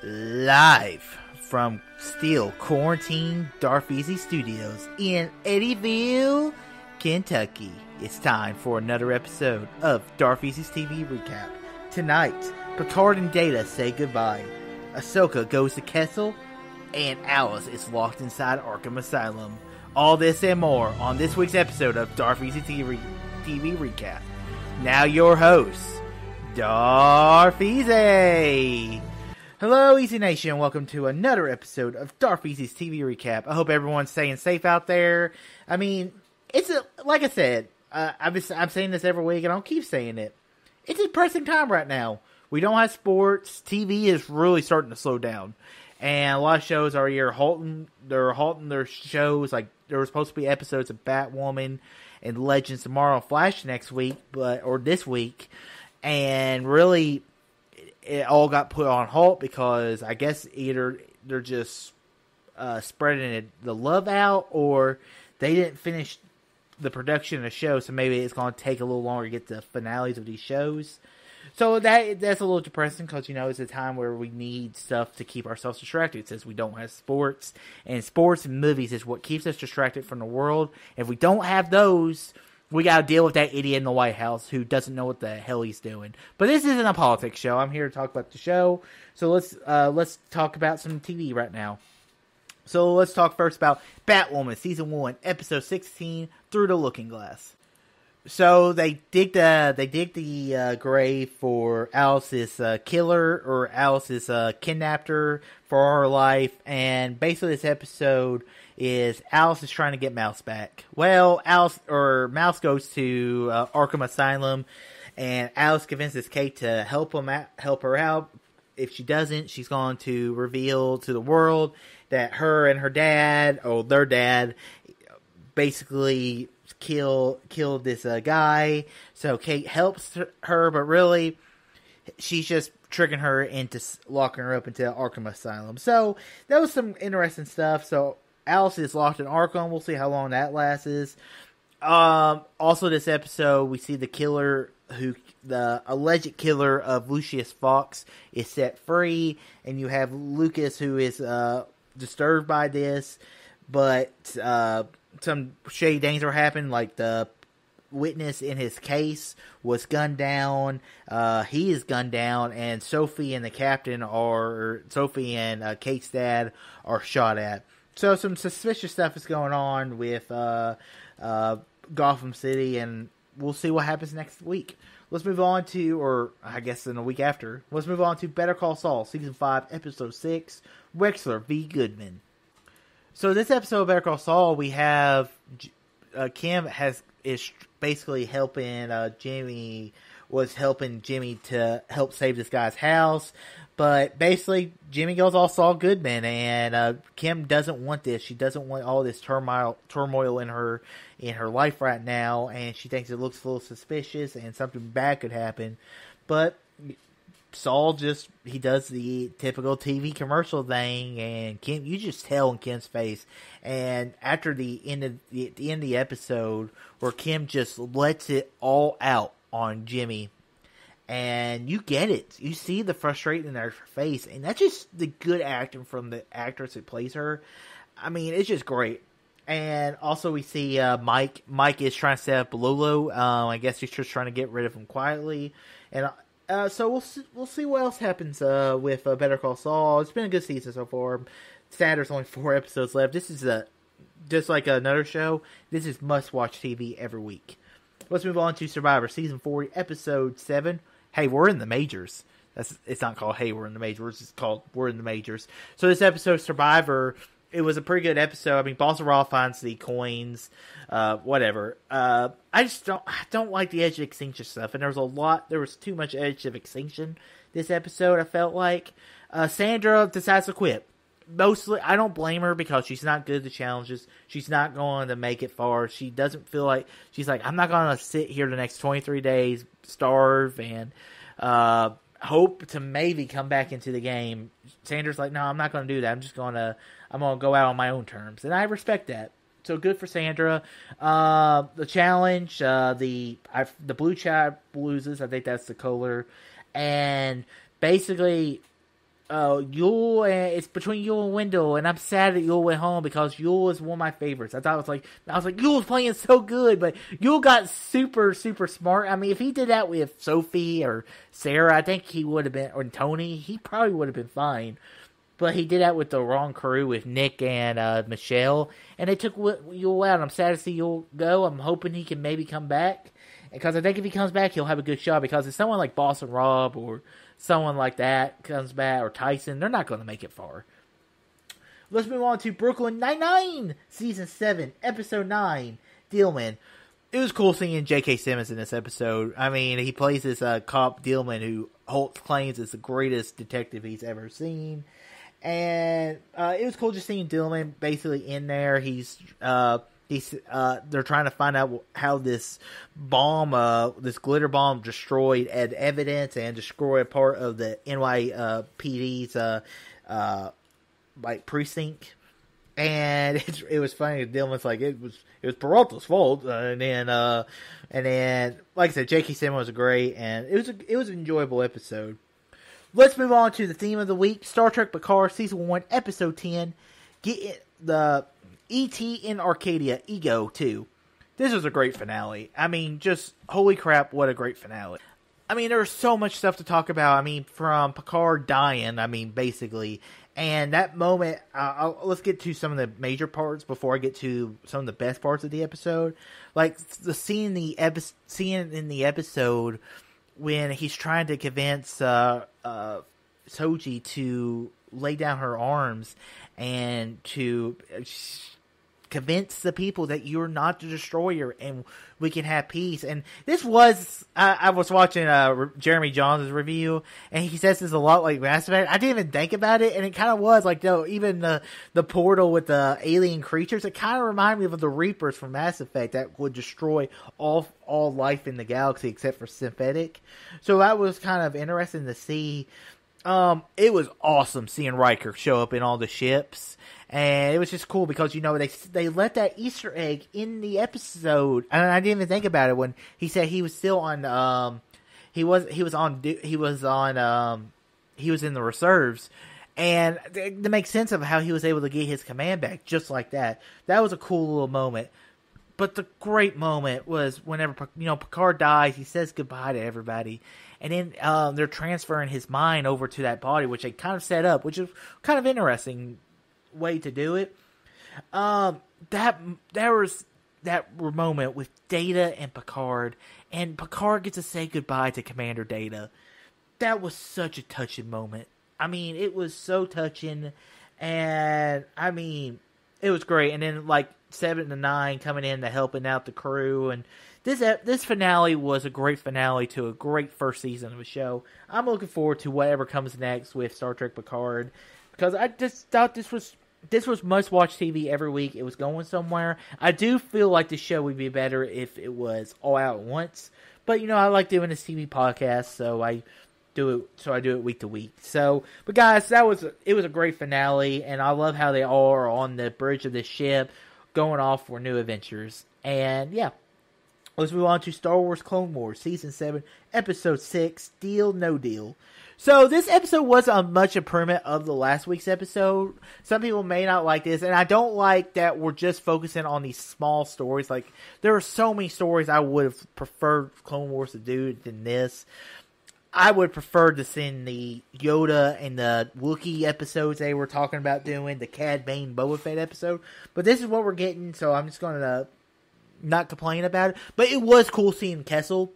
Live from Steel Quarantine Darfeasy Studios in Eddyville, Kentucky. It's time for another episode of Darfeasy's TV Recap. Tonight, Picard and Data say goodbye. Ahsoka goes to Kessel, and Alice is locked inside Arkham Asylum. All this and more on this week's episode of Darfeasy TV Recap. Now your host, Darfeasy. Hello, Easy Nation. Welcome to another episode of Darfeasy's TV Recap. I hope everyone's staying safe out there. I mean, like I said, I'm saying this every week, and I'll keep saying it. It's a depressing time right now. We don't have sports. TV is really starting to slow down, and a lot of shows are either halting. They're halting their shows. Like there were supposed to be episodes of Batwoman and Legends tomorrow, Flash next week, or this week, and really, it all got put on halt because I guess either they're just spreading the love out, or they didn't finish the production of the show, so maybe it's going to take a little longer to get the finales of these shows. So that's a little depressing because, it's a time where we need stuff to keep ourselves distracted since we don't have sports. And sports and movies is what keeps us distracted from the world. If we don't have those, we got to deal with that idiot in the White House who doesn't know what the hell he's doing. But this isn't a politics show. I'm here to talk about the show. So let's talk about some TV right now. So let's talk first about Batwoman Season 1, Episode 16, Through the Looking Glass. So they dig the grave for Alice's killer, or Alice's kidnapped her for her life. And basically this episode is Alice is trying to get Mouse back. Well, Mouse goes to Arkham Asylum, and Alice convinces Kate to help her out. If she doesn't, she's going to reveal to the world that her and her dad, or their dad, basically killed this guy. So Kate helps her, but really, she's just tricking her into locking her up into Arkham Asylum. So that was some interesting stuff. So Alice is locked in Arkham. We'll see how long that lasts. Also, this episode, we see the alleged killer of Lucius Fox is set free, and you have Lucas, who is disturbed by this, but some shady things are happening, like the witness in his case was gunned down. He is gunned down, and Sophie and Kate's dad are shot at. So some suspicious stuff is going on with Gotham City, and we'll see what happens next week. Let's move on to, or I guess in a week after, let's move on to Better Call Saul, Season 5, Episode 6, Wexler v. Goodman. So this episode of Better Call Saul, we have Kim is basically helping Jimmy to help save this guy's house. But basically, Jimmy goes all Saul Goodman, and Kim doesn't want this. She doesn't want all this turmoil in her life right now, and she thinks it looks a little suspicious, and something bad could happen. But Saul he does the typical TV commercial thing, and Kim, you just tell in Kim's face. And after the end of the episode, where Kim just lets it all out on Jimmy, and you get it. You see the frustration in her face, and that's just the good acting from the actress who plays her. I mean, it's just great. And also we see Mike. Mike is trying to set up Lulu. I guess he's just trying to get rid of him quietly. And so we'll see what else happens with Better Call Saul. It's been a good season so far. Sad there's only 4 episodes left. This is just like another show. This is must-watch TV every week. Let's move on to Survivor Season 40, Episode 7. Hey, we're in the majors. It's not called Hey, we're in the majors. It's called We're in the majors. So this episode, Survivor, it was a pretty good episode. I mean, Boss of Raw finds the coins, whatever. I don't like the Edge of Extinction stuff, and there was too much Edge of Extinction this episode, I felt like. Sandra decides to quit. Mostly, I don't blame her because she's not good at the challenges. She's not going to make it far. She doesn't feel like, she's like, I'm not going to sit here the next 23 days, starve, and hope to maybe come back into the game. Sandra's like, no, I'm not going to do that. I'm going to go out on my own terms. And I respect that. So good for Sandra. The challenge, the blue child loses. I think that's the color. And basically, Yule, and it's between Yule and Wendell, and I'm sad that Yule went home because Yule is one of my favorites. I was like, Yule's playing so good, but Yule got super, super smart. I mean, if he did that with Sophie or Sarah, I think he would have been, or Tony, he probably would have been fine. But he did that with the wrong crew, with Nick and Michelle, and they took Yule out. I'm sad to see Yule go. I'm hoping he can maybe come back, because I think if he comes back, he'll have a good shot, because if someone like Boston Rob or someone like that comes back, or Tyson, they're not going to make it far. Let's move on to Brooklyn Nine-Nine, Season 7, Episode 9, Dealman. It was cool seeing J.K. Simmons in this episode. I mean, he plays this cop, Dealman, who Holt claims is the greatest detective he's ever seen. And it was cool just seeing Dealman basically in there. They're trying to find out how this bomb, this glitter bomb, destroyed evidence and destroyed part of the NYPD's like precinct. And it was funny. Dylan's like, it was Peralta's fault, and then like I said, J.K. Simmons was great, and it was an enjoyable episode. Let's move on to the theme of the week: Star Trek Picard, Season 1, Episode 10. Get the E.T. in Arcadia, Ego 2. This was a great finale. I mean, just, holy crap, what a great finale. I mean, there's so much stuff to talk about. I mean, from Picard dying, I mean, basically. And that moment, let's get to some of the major parts before I get to some of the best parts of the episode. Like, the scene in the episode when he's trying to convince Soji to lay down her arms and to convince the people that you're not the destroyer and we can have peace. And this was, I was watching Jeremy Johns' review, and he says this a lot like Mass Effect. I didn't even think about it, and it kind of was like, even the portal with the alien creatures, it kind of reminded me of the Reapers from Mass Effect that would destroy all life in the galaxy except for synthetic. So that was kind of interesting to see. It was awesome seeing Riker show up in all the ships. And it was just cool because, they let that Easter egg in the episode. And I didn't even think about it when he said he was still on, he was in the reserves. And to make sense of how he was able to get his command back just like that. That was a cool little moment. But the great moment was whenever, Picard dies, he says goodbye to everybody. And then they're transferring his mind over to that body, which they kind of set up, which is kind of interesting way to do it. There was that moment with Data and Picard gets to say goodbye to Commander Data. That was such a touching moment. I mean, it was so touching, and I mean, it was great. And then 7 to 9 coming in to helping out the crew, and this finale was a great finale to a great first season of a show. I'm looking forward to whatever comes next with Star Trek Picard, because I just thought this was must-watch TV every week. It was going somewhere. I do feel like the show would be better if it was all out at once. But, I like doing this TV podcast, so I do it week to week. So, but guys, it was a great finale, and I love how they all are on the bridge of this ship going off for new adventures. And, yeah. Let's move on to Star Wars Clone Wars, Season 7, Episode 6, Deal No Deal. So this episode was a much improvement of the last week's episode. Some people may not like this, and I don't like that we're just focusing on these small stories. Like, there are so many stories I would have preferred Clone Wars to do than this. I would prefer to send the Yoda and the Wookiee episodes they were talking about doing, the Cad Bane Boba Fett episode. But this is what we're getting, so I'm just going to not complain about it. But it was cool seeing Kessel.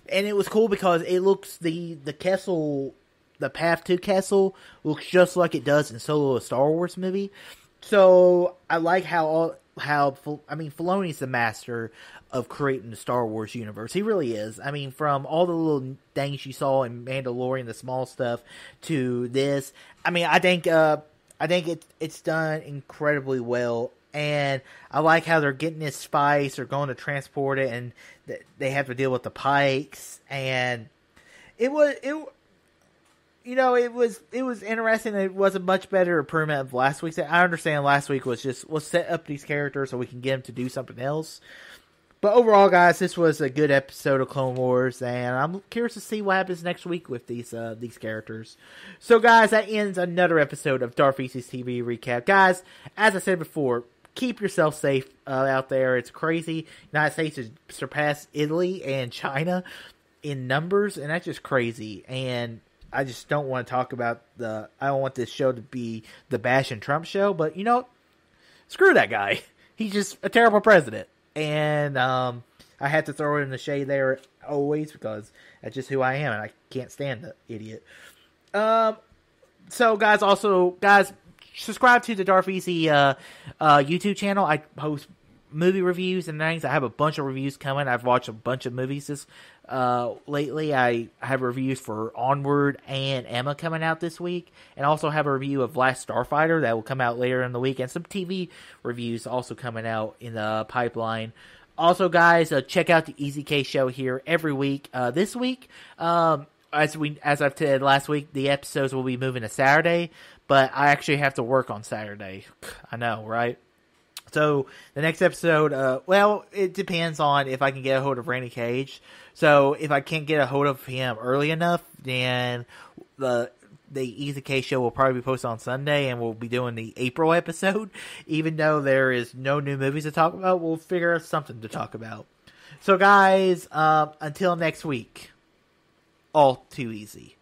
And it was cool because it looks, the Kessel, the Path to Kessel looks just like it does in Solo, a Star Wars movie. So I like how Filoni's the master of creating the Star Wars universe. He really is. I mean, from all the little things you saw in Mandalorian, the small stuff, to this. I mean, I think it's done incredibly well. And I like how they're getting this spice, they're going to transport it, and they have to deal with the Pikes. And it was interesting. It was a much better improvement of last week's. I understand last week was just, let's set up these characters so we can get them to do something else. But overall, guys, this was a good episode of Clone Wars, and I'm curious to see what happens next week with these characters. So, guys, that ends another episode of Darth Easy's TV Recap. Guys, as I said before, keep yourself safe out there. It's crazy. United States has surpassed Italy and China in numbers, and that's just crazy. And I just don't want to talk about I don't want this show to be the Bash and Trump show, but, screw that guy. He's just a terrible president. And I had to throw it in the shade there always because that's just who I am, and I can't stand the idiot. So, guys, subscribe to the Darth Easy YouTube channel. I post movie reviews and things. I have a bunch of reviews coming. I've watched a bunch of movies lately. I have reviews for Onward and Emma coming out this week, and also have a review of Last Starfighter that will come out later in the week, and some TV reviews also coming out in the pipeline. Also, guys, check out the Easy K show here every week. This week, as I've said last week, the episodes will be moving to Saturday, but I actually have to work on Saturday. I know, right? So, the next episode, it depends on if I can get a hold of Randy Cage. So, if I can't get a hold of him early enough, then the Easy K show will probably be posted on Sunday, and we'll be doing the April episode. Even though there is no new movies to talk about, we'll figure out something to talk about. So, guys, until next week, all too easy.